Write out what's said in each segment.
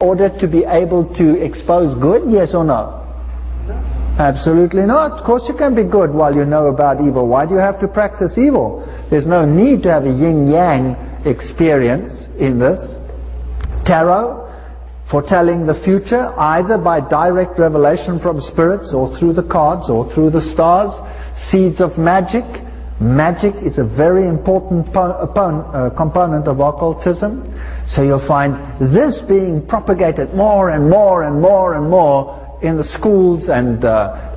order to be able to expose good? Yes or no? Absolutely not. Of course you can be good while you know about evil. Why do you have to practice evil? There's no need to have a yin-yang experience in this. Tarot, foretelling the future, either by direct revelation from spirits or through the cards or through the stars. Seeds of magic. Magic is a very important component of occultism. So you'll find this being propagated more and more and more and more in the schools and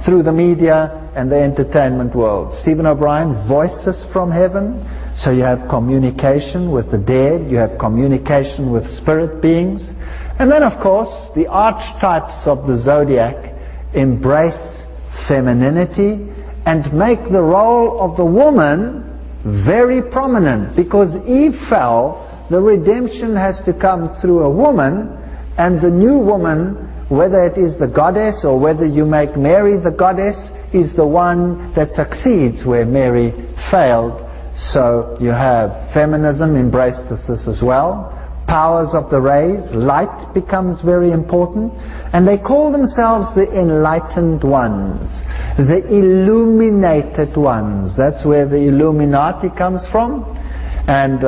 through the media and the entertainment world. Stephen O'Brien, Voices from Heaven. So you have communication with the dead, you have communication with spirit beings. And then of course the archetypes of the zodiac embrace femininity and make the role of the woman very prominent. Because Eve fell, the redemption has to come through a woman, and the new woman, whether it is the goddess or whether you make Mary the goddess, is the one that succeeds where Mary failed. So you have feminism embraced this as well. Powers of the rays, light becomes very important. And they call themselves the enlightened ones, the illuminated ones. That's where the Illuminati comes from. And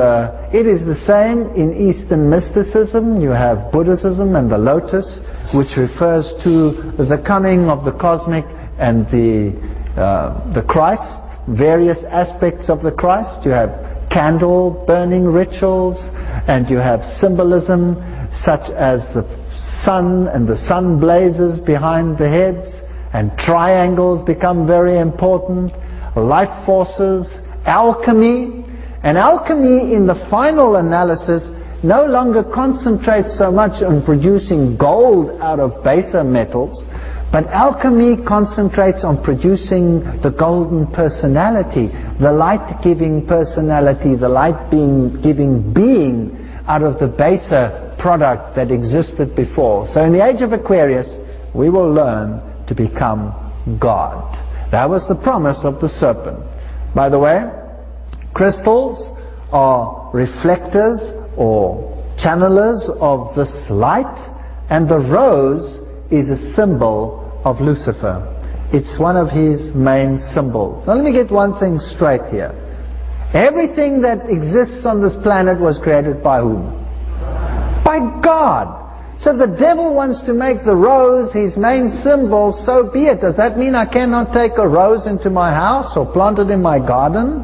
it is the same in Eastern mysticism. You have Buddhism and the lotus, which refers to the coming of the cosmic and the Christ, various aspects of the Christ. You have candle burning rituals, and you have symbolism such as the sun and the sun blazes behind the heads, and triangles become very important, life forces, alchemy. And alchemy in the final analysis no longer concentrates so much on producing gold out of baser metals, but alchemy concentrates on producing the golden personality, the light-giving personality, the light-giving being out of the baser product that existed before. So in the age of Aquarius, we will learn to become God. That was the promise of the serpent. By the way, crystals are reflectors or channelers of this light, and the rose is a symbol of Lucifer. It's one of his main symbols. Now let me get one thing straight here. Everything that exists on this planet was created by whom? By God. So if the devil wants to make the rose his main symbol, so be it. Does that mean I cannot take a rose into my house or plant it in my garden?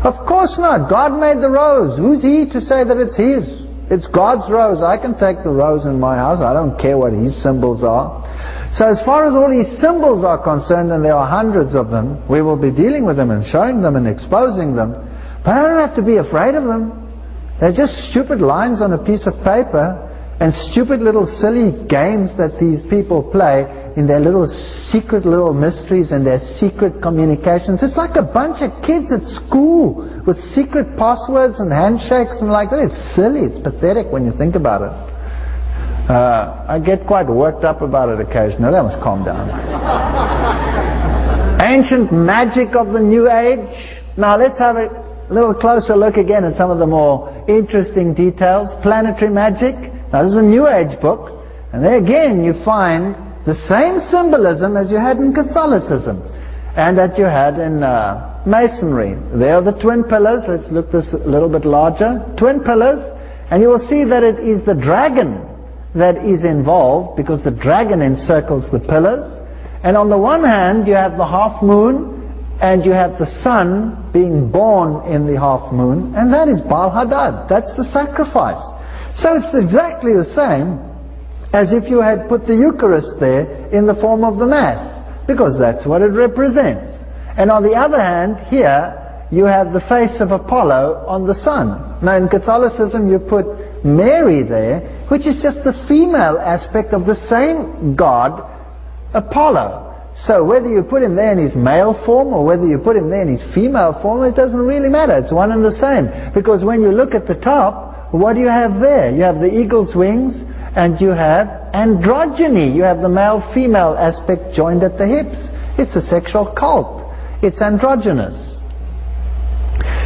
Of course not. God made the rose. Who's he to say that it's his? It's God's rose. I can take the rose in my house. I don't care what his symbols are. So as far as all these symbols are concerned, and there are hundreds of them, we will be dealing with them and showing them and exposing them. But I don't have to be afraid of them. They're just stupid lines on a piece of paper and stupid little silly games that these people play in their little secret little mysteries and their secret communications. It's like a bunch of kids at school with secret passwords and handshakes and like that. It's silly. It's pathetic when you think about it. I get quite worked up about it occasionally. I must calm down. Ancient magic of the New Age. Now let's have a little closer look again at some of the more interesting details. Planetary magic. Now this is a New Age book, and there again you find the same symbolism as you had in Catholicism and that you had in Masonry. There are the twin pillars. Let's look this a little bit larger. Twin pillars, and you will see that it is the dragon that is involved, because the dragon encircles the pillars. And on the one hand you have the half moon, and you have the sun being born in the half moon, and that is Baal Hadad. That's the sacrifice. So it's exactly the same as if you had put the Eucharist there in the form of the Mass, because that's what it represents. And on the other hand, here you have the face of Apollo on the sun. Now in Catholicism you put Mary there, which is just the female aspect of the same god, Apollo. So whether you put him there in his male form or whether you put him there in his female form, it doesn't really matter. It's one and the same. Because when you look at the top, what do you have there? You have the eagle's wings, and you have androgyny. You have the male-female aspect joined at the hips. It's a sexual cult. It's androgynous.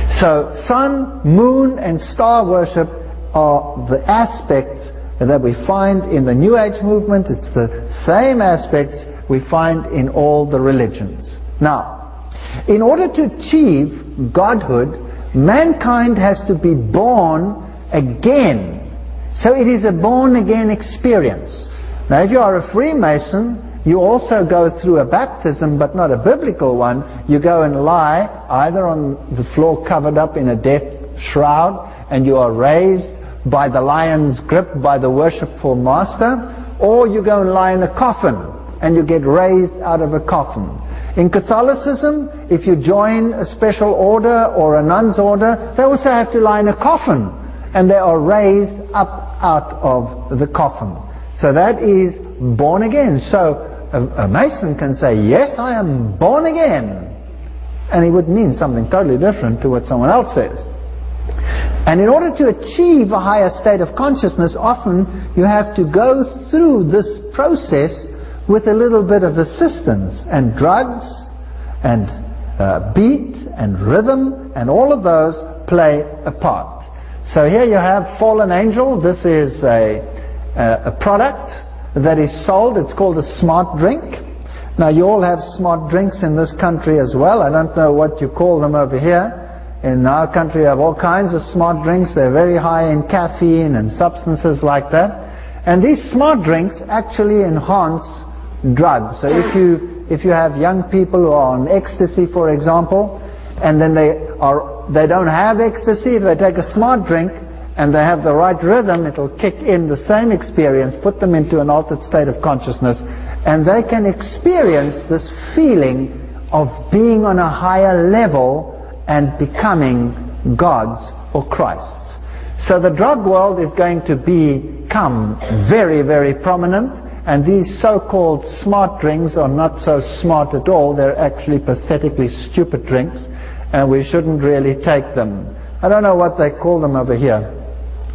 So sun, moon, and star worship are the aspects that we find in the New Age movement. It's the same aspects we find in all the religions. Now, in order to achieve godhood, mankind has to be born again. So it is a born-again experience. Now, if you are a Freemason, you also go through a baptism, but not a biblical one. You go and lie either on the floor covered up in a death shroud, and you are raised by the lion's grip by the worshipful master, or you go and lie in a coffin, and you get raised out of a coffin. In Catholicism, if you join a special order or a nun's order, they also have to lie in a coffin, and they are raised up out of the coffin. So that is born again. So a Mason can say, yes, I am born again. And he would mean something totally different to what someone else says. And in order to achieve a higher state of consciousness, often you have to go through this process with a little bit of assistance, and drugs and beat and rhythm, and all of those play a part. So here you have Fallen Angel. This is a product that is sold. It's called a smart drink. Now, you all have smart drinks in this country as well. I don't know what you call them over here. In our country, we have all kinds of smart drinks. They're very high in caffeine and substances like that. And these smart drinks actually enhance drugs. So if you have young people who are on ecstasy, for example, and then they don't have ecstasy, if they take a smart drink and they have the right rhythm, it'll kick in the same experience, put them into an altered state of consciousness, and they can experience this feeling of being on a higher level and becoming gods or Christs. So the drug world is going to become very, very prominent, and these so-called smart drinks are not so smart at all. They're actually pathetically stupid drinks, and we shouldn't really take them. I don't know what they call them over here.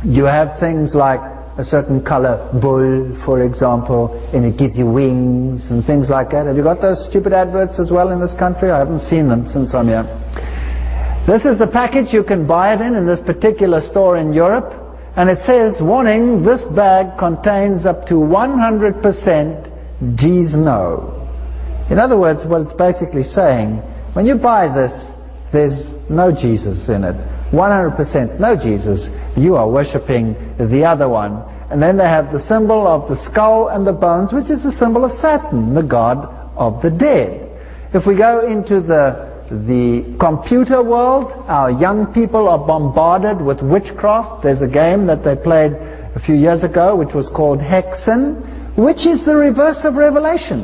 You have things like a certain color bull, for example, and it gives you wings and things like that. Have you got those stupid adverts as well in this country? I haven't seen them since I'm here. This is the package you can buy it in this particular store in Europe, and it says, warning, this bag contains up to 100% G's no. In other words, what it's basically saying, when you buy this, there's no Jesus in it. 100% no Jesus. You are worshipping the other one. And then they have the symbol of the skull and the bones, which is the symbol of Satan, the god of the dead. If we go into the computer world, our young people are bombarded with witchcraft. There's a game that they played a few years ago which was called Hexen, which is the reverse of Revelation,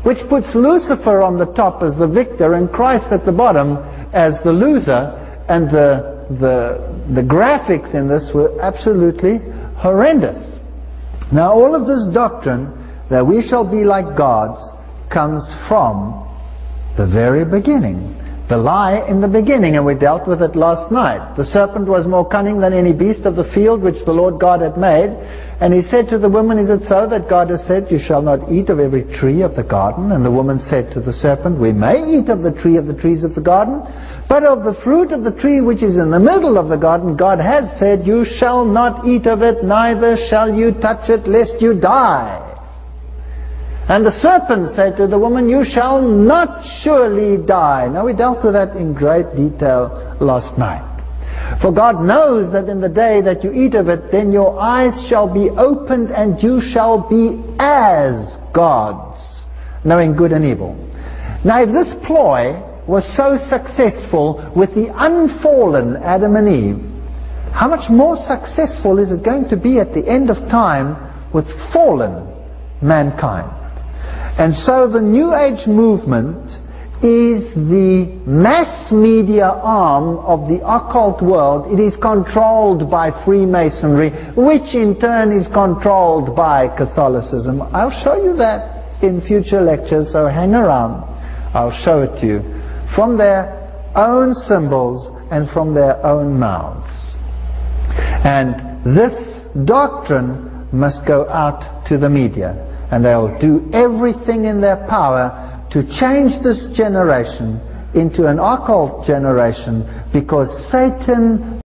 which puts Lucifer on the top as the victor and Christ at the bottom as the loser. And the graphics in this were absolutely horrendous. Now, all of this doctrine that we shall be like gods comes from the very beginning. The lie in the beginning, and we dealt with it last night. The serpent was more cunning than any beast of the field which the Lord God had made. And he said to the woman, is it so that God has said, you shall not eat of every tree of the garden? And the woman said to the serpent, we may eat of the trees of the garden, but of the fruit of the tree which is in the middle of the garden, God has said, you shall not eat of it, neither shall you touch it, lest you die. And the serpent said to the woman, you shall not surely die. Now, we dealt with that in great detail last night. For God knows that in the day that you eat of it, then your eyes shall be opened, and you shall be as gods, knowing good and evil. Now, if this ploy was so successful with the unfallen Adam and Eve, how much more successful is it going to be at the end of time with fallen mankind? And so the New Age movement is the mass media arm of the occult world. It is controlled by Freemasonry, which in turn is controlled by Catholicism. I'll show you that in future lectures, so hang around. I'll show it to you from their own symbols and from their own mouths. And this doctrine must go out to the media. And they'll do everything in their power to change this generation into an occult generation, because Satan